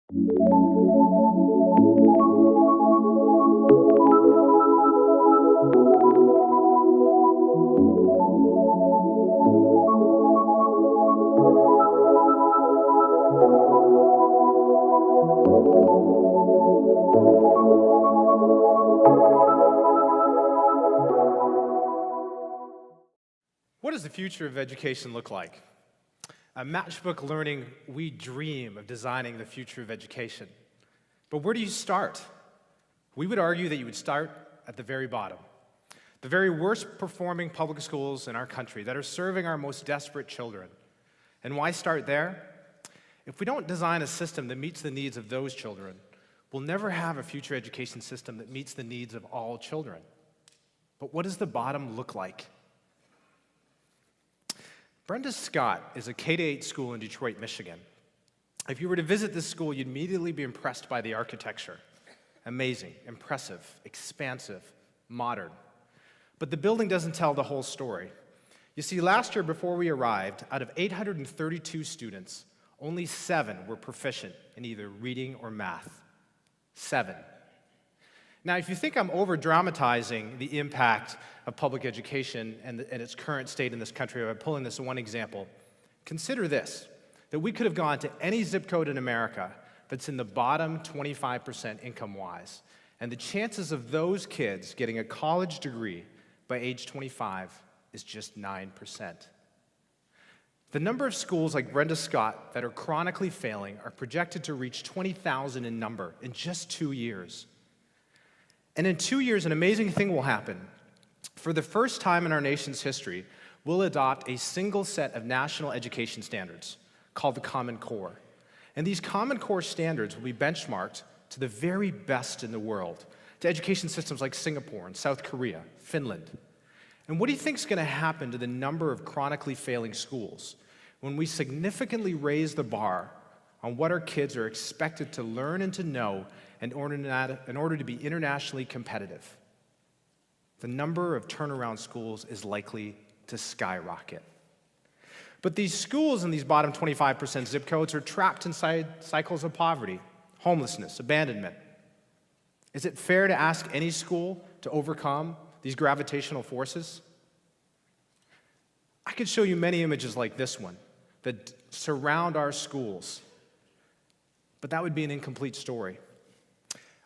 What does the future of education look like? At Matchbook Learning, we dream of designing the future of education. But where do you start? We would argue that you would start at the very bottom. The very worst performing public schools in our country that are serving our most desperate children. And why start there? If we don't design a system that meets the needs of those children, we'll never have a future education system that meets the needs of all children. But what does the bottom look like? Brenda Scott is a K-8 school in Detroit, Michigan. If you were to visit this school, you'd immediately be impressed by the architecture. Amazing, impressive, expansive, modern. But the building doesn't tell the whole story. You see, last year before we arrived, out of 832 students, only 7 were proficient in either reading or math. 7. Now, if you think I'm over-dramatizing the impact of public education and its current state in this country by pulling this one example, consider this, that we could have gone to any zip code in America that's in the bottom 25% income-wise, and the chances of those kids getting a college degree by age 25 is just 9%. The number of schools like Brenda Scott that are chronically failing are projected to reach 20,000 in number in just 2 years. And in 2 years, an amazing thing will happen. For the first time in our nation's history, we'll adopt a single set of national education standards called the Common Core. And these Common Core standards will be benchmarked to the very best in the world, to education systems like Singapore and South Korea, Finland. And what do you think is going to happen to the number of chronically failing schools when we significantly raise the bar on what our kids are expected to learn and to know in order to be internationally competitive? The number of turnaround schools is likely to skyrocket. But these schools in these bottom 25% zip codes are trapped inside cycles of poverty, homelessness, abandonment. Is it fair to ask any school to overcome these gravitational forces? I could show you many images like this one that surround our schools, but that would be an incomplete story.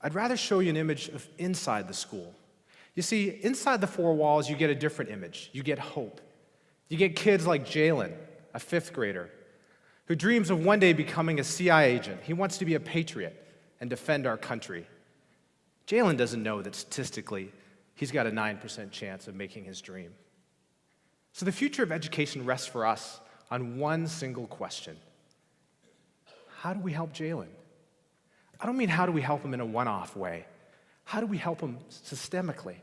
I'd rather show you an image of inside the school. You see, inside the 4 walls, you get a different image. You get hope. You get kids like JALEN, a 5th grader, who dreams of one day becoming a CIA agent. He wants to be a patriot and defend our country. JALEN doesn't know that statistically, he's got a 9% chance of making his dream. So the future of education rests for us on one single question. How do we help JALEN? I don't mean how do we help him in a one-off way. How do we help him systemically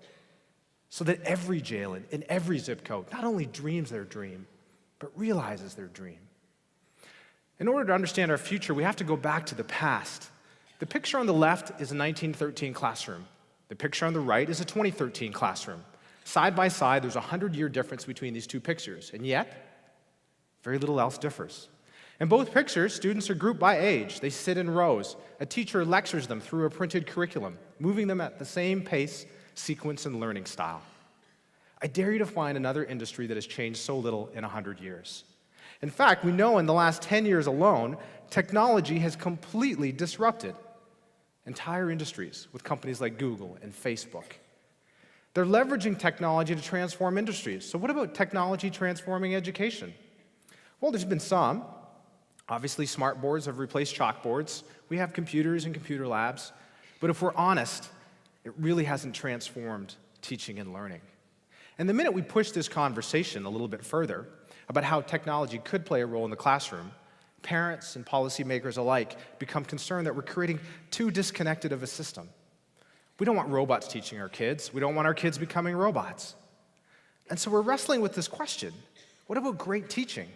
so that every JALEN in every zip code not only dreams their dream, but realizes their dream? In order to understand our future, we have to go back to the past. The picture on the left is a 1913 classroom. The picture on the right is a 2013 classroom. Side by side, there's a 100-year difference between these two pictures, and yet, very little else differs. In both pictures, students are grouped by age. They sit in rows. A teacher lectures them through a printed curriculum, moving them at the same pace, sequence, and learning style. I dare you to find another industry that has changed so little in 100 years. In fact, we know in the last 10 years alone, technology has completely disrupted entire industries with companies like Google and Facebook. They're leveraging technology to transform industries. So what about technology transforming education? Well, there's been some. Obviously, smart boards have replaced chalkboards. We have computers and computer labs. But if we're honest, it really hasn't transformed teaching and learning. And the minute we push this conversation a little bit further about how technology could play a role in the classroom, parents and policymakers alike become concerned that we're creating too disconnected of a system. We don't want robots teaching our kids. We don't want our kids becoming robots. And so we're wrestling with this question. What about great teaching?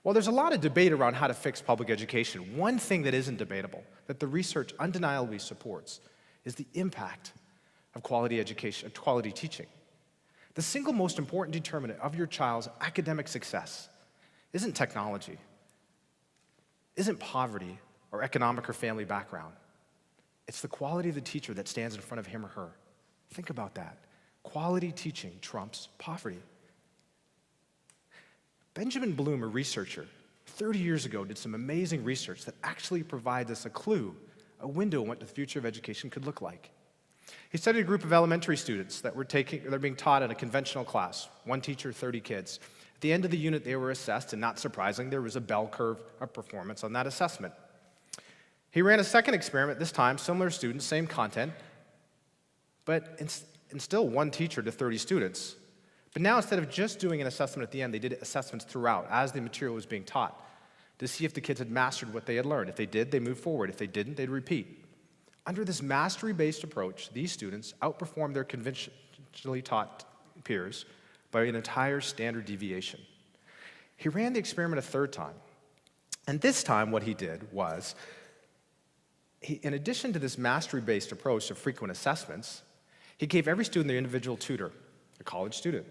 Well, there's a lot of debate around how to fix public education. One thing that isn't debatable, that the research undeniably supports, is the impact of quality education, quality teaching. The single most important determinant of your child's academic success isn't technology, isn't poverty or economic or family background. It's the quality of the teacher that stands in front of him or her. Think about that. Quality teaching trumps poverty. Benjamin Bloom, a researcher, 30 years ago did some amazing research that actually provides us a clue, a window on what the future of education could look like. He studied a group of elementary students that were being taught in a conventional class, one teacher, 30 kids. At the end of the unit, they were assessed, and not surprising, there was a bell curve of performance on that assessment. He ran a second experiment, this time, similar students, same content, but and still one teacher to 30 students. But now, instead of just doing an assessment at the end, they did assessments throughout as the material was being taught to see if the kids had mastered what they had learned. If they did, they moved forward. If they didn't, they'd repeat. Under this mastery-based approach, these students outperformed their conventionally taught peers by an entire standard deviation. He ran the experiment a third time. And this time, what he did was, in addition to this mastery-based approach of frequent assessments, he gave every student their individual tutor, a college student.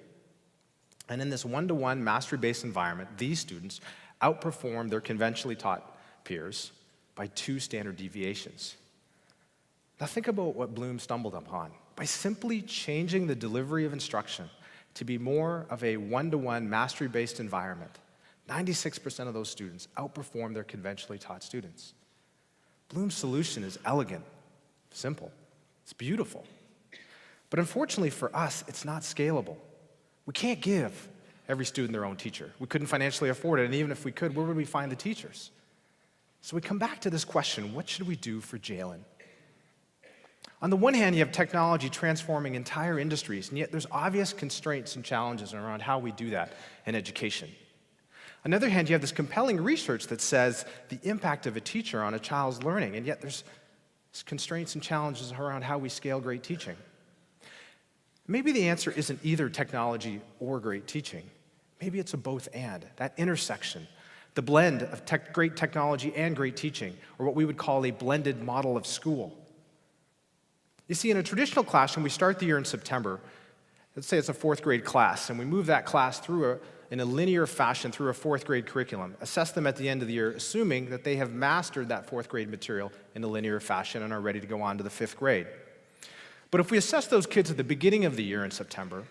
And in this one-to-one mastery-based environment, these students outperformed their conventionally taught peers by 2 standard deviations. Now think about what Bloom stumbled upon. By simply changing the delivery of instruction to be more of a one-to-one mastery-based environment, 96% of those students outperformed their conventionally taught students. Bloom's solution is elegant, simple, it's beautiful. But unfortunately for us, it's not scalable. We can't give every student their own teacher. We couldn't financially afford it, and even if we could, where would we find the teachers? So we come back to this question, what should we do for JALEN? On the one hand, you have technology transforming entire industries, and yet there's obvious constraints and challenges around how we do that in education. On the other hand, you have this compelling research that says the impact of a teacher on a child's learning, and yet there's constraints and challenges around how we scale great teaching. Maybe the answer isn't either technology or great teaching. Maybe it's a both and, that intersection, the blend of great technology and great teaching, or what we would call a blended model of school. You see, in a traditional classroom, we start the year in September. Let's say it's a 4th grade class, and we move that class through in a linear fashion through a 4th grade curriculum, assess them at the end of the year, assuming that they have mastered that 4th grade material in a linear fashion and are ready to go on to the 5th grade. But if we assess those kids at the beginning of the year in September,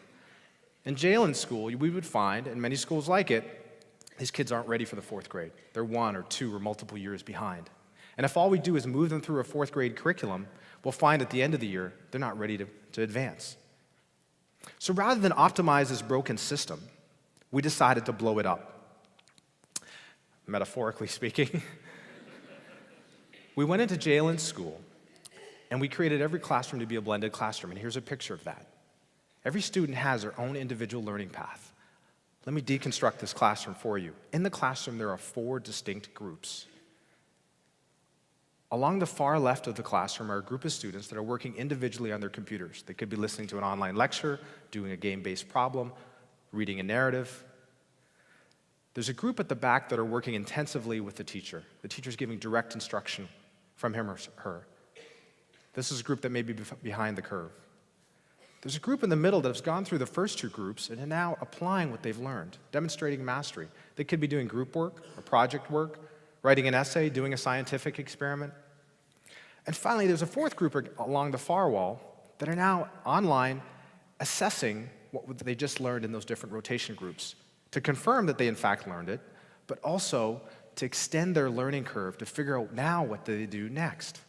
in JALEN school, we would find, and many schools like it, these kids aren't ready for the 4th grade. They're 1 or 2 or multiple years behind. And if all we do is move them through a 4th grade curriculum, we'll find at the end of the year, they're not ready to advance. So rather than optimize this broken system, we decided to blow it up. Metaphorically speaking. We went into JALEN school, and we created every classroom to be a blended classroom, and here's a picture of that. Every student has their own individual learning path. Let me deconstruct this classroom for you. In the classroom, there are 4 distinct groups. Along the far left of the classroom are a group of students that are working individually on their computers. They could be listening to an online lecture, doing a game-based problem, reading a narrative. There's a group at the back that are working intensively with the teacher. The teacher's giving direct instruction from him or her. This is a group that may be behind the curve. There's a group in the middle that has gone through the first 2 groups and are now applying what they've learned, demonstrating mastery. They could be doing group work or project work, writing an essay, doing a scientific experiment. And finally, there's a 4th group along the far wall that are now online assessing what they just learned in those different rotation groups to confirm that they in fact learned it, but also to extend their learning curve to figure out now what do they do next.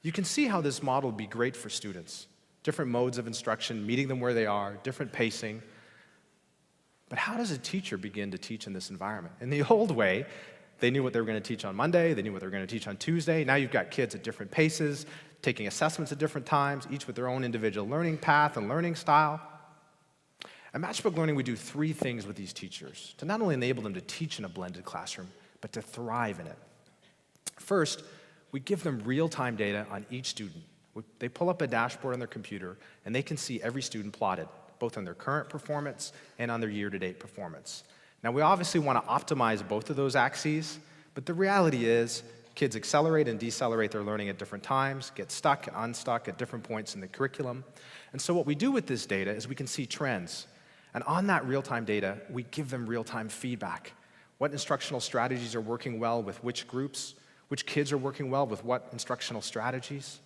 You can see how this model would be great for students. Different modes of instruction, meeting them where they are, different pacing. But how does a teacher begin to teach in this environment? In the old way, they knew what they were going to teach on Monday, they knew what they were going to teach on Tuesday. Now you've got kids at different paces, taking assessments at different times, each with their own individual learning path and learning style. At Matchbook Learning, we do 3 things with these teachers to not only enable them to teach in a blended classroom, but to thrive in it. First, we give them real-time data on each student. They pull up a dashboard on their computer, and they can see every student plotted, both on their current performance and on their year-to-date performance. Now, we obviously want to optimize both of those axes, but the reality is kids accelerate and decelerate their learning at different times, get stuck and unstuck at different points in the curriculum. And so what we do with this data is we can see trends. And on that real-time data, we give them real-time feedback. What instructional strategies are working well with which groups? Which kids are working well with what instructional strategies?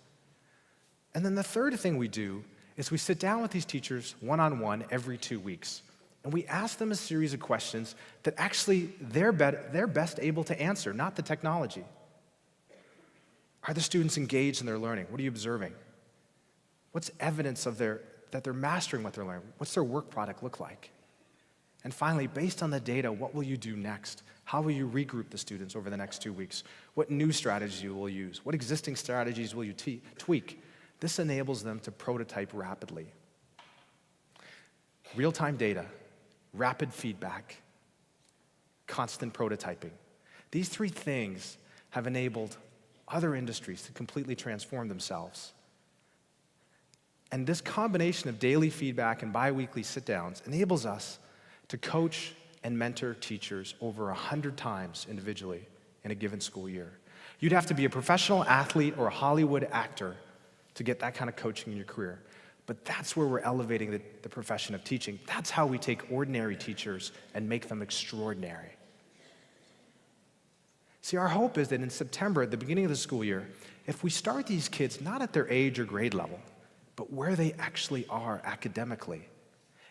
And then the third thing we do is we sit down with these teachers one-on-one every 2 weeks, and we ask them a series of questions that actually they're best able to answer, not the technology. Are the students engaged in their learning? What are you observing? What's evidence of that they're mastering what they're learning? What's their work product look like? And finally, based on the data, what will you do next? How will you regroup the students over the next 2 weeks? What new strategies you will use? What existing strategies will you tweak? This enables them to prototype rapidly. Real-time data, rapid feedback, constant prototyping. These three things have enabled other industries to completely transform themselves. And this combination of daily feedback and bi-weekly sit-downs enables us to coach and mentor teachers over 100 times individually in a given school year. You'd have to be a professional athlete or a Hollywood actor to get that kind of coaching in your career. But that's where we're elevating the profession of teaching. That's how we take ordinary teachers and make them extraordinary. See, our hope is that in September, at the beginning of the school year, if we start these kids not at their age or grade level, but where they actually are academically,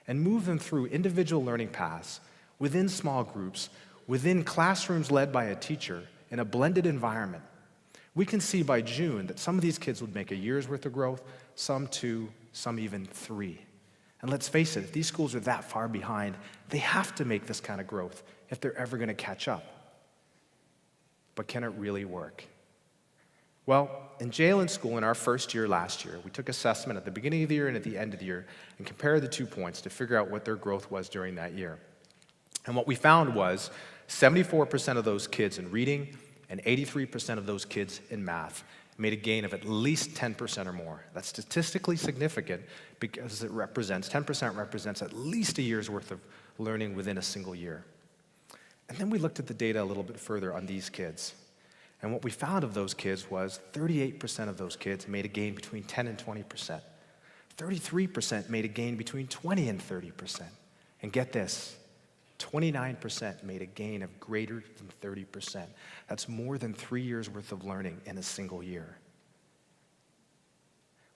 and move them through individual learning paths within small groups, within classrooms led by a teacher in a blended environment, we can see by June that some of these kids would make a year's worth of growth, some 2, some even 3. And let's face it, if these schools are that far behind, they have to make this kind of growth if they're ever going to catch up. But can it really work? Well, in JALEN school in our first year last year, we took assessment at the beginning of the year and at the end of the year and compared the 2 points to figure out what their growth was during that year. And what we found was 74% of those kids in reading and 83% of those kids in math made a gain of at least 10% or more. That's statistically significant because 10% represents at least a year's worth of learning within a single year. And then we looked at the data a little bit further on these kids. And what we found of those kids was 38% of those kids made a gain between 10 and 20%. 33% made a gain between 20 and 30%. And get this, 29% made a gain of greater than 30%. That's more than 3 years worth of learning in a single year.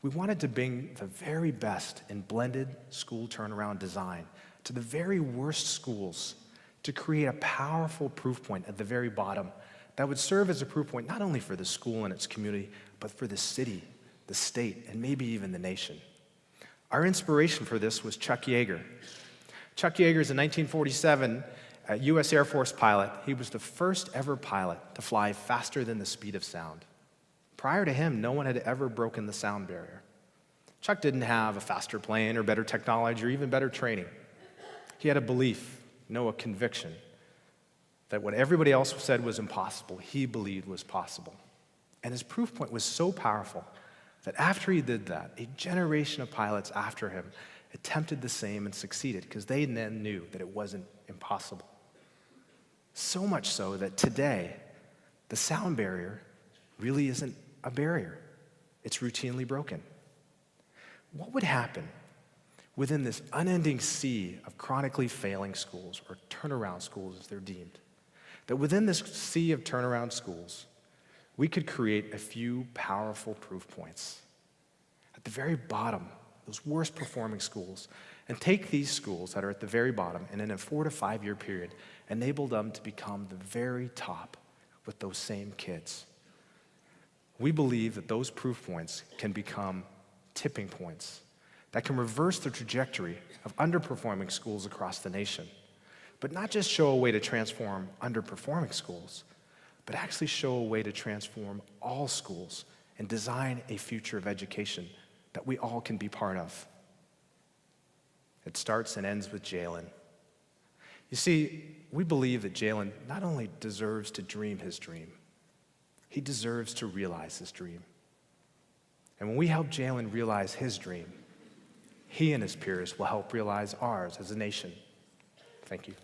We wanted to bring the very best in blended school turnaround design to the very worst schools to create a powerful proof point at the very bottom that would serve as a proof point not only for the school and its community, but for the city, the state, and maybe even the nation. Our inspiration for this was Chuck Yeager. Chuck Yeager is a 1947 U.S. Air Force pilot. He was the first ever pilot to fly faster than the speed of sound. Prior to him, no one had ever broken the sound barrier. Chuck didn't have a faster plane or better technology or even better training. He had a belief, a conviction, that what everybody else said was impossible, he believed was possible. And his proof point was so powerful that after he did that, a generation of pilots after him attempted the same and succeeded because they then knew that it wasn't impossible. So much so that today, the sound barrier really isn't a barrier. It's routinely broken. What would happen within this unending sea of chronically failing schools, or turnaround schools as they're deemed? That within this sea of turnaround schools, we could create a few powerful proof points at the very bottom, those worst performing schools, and take these schools that are at the very bottom and in a 4 to 5 year period, enable them to become the very top with those same kids. We believe that those proof points can become tipping points that can reverse the trajectory of underperforming schools across the nation, but not just show a way to transform underperforming schools, but actually show a way to transform all schools and design a future of education that we all can be part of. It starts and ends with JALEN. You see, we believe that JALEN not only deserves to dream his dream, he deserves to realize his dream. And when we help JALEN realize his dream, he and his peers will help realize ours as a nation. Thank you.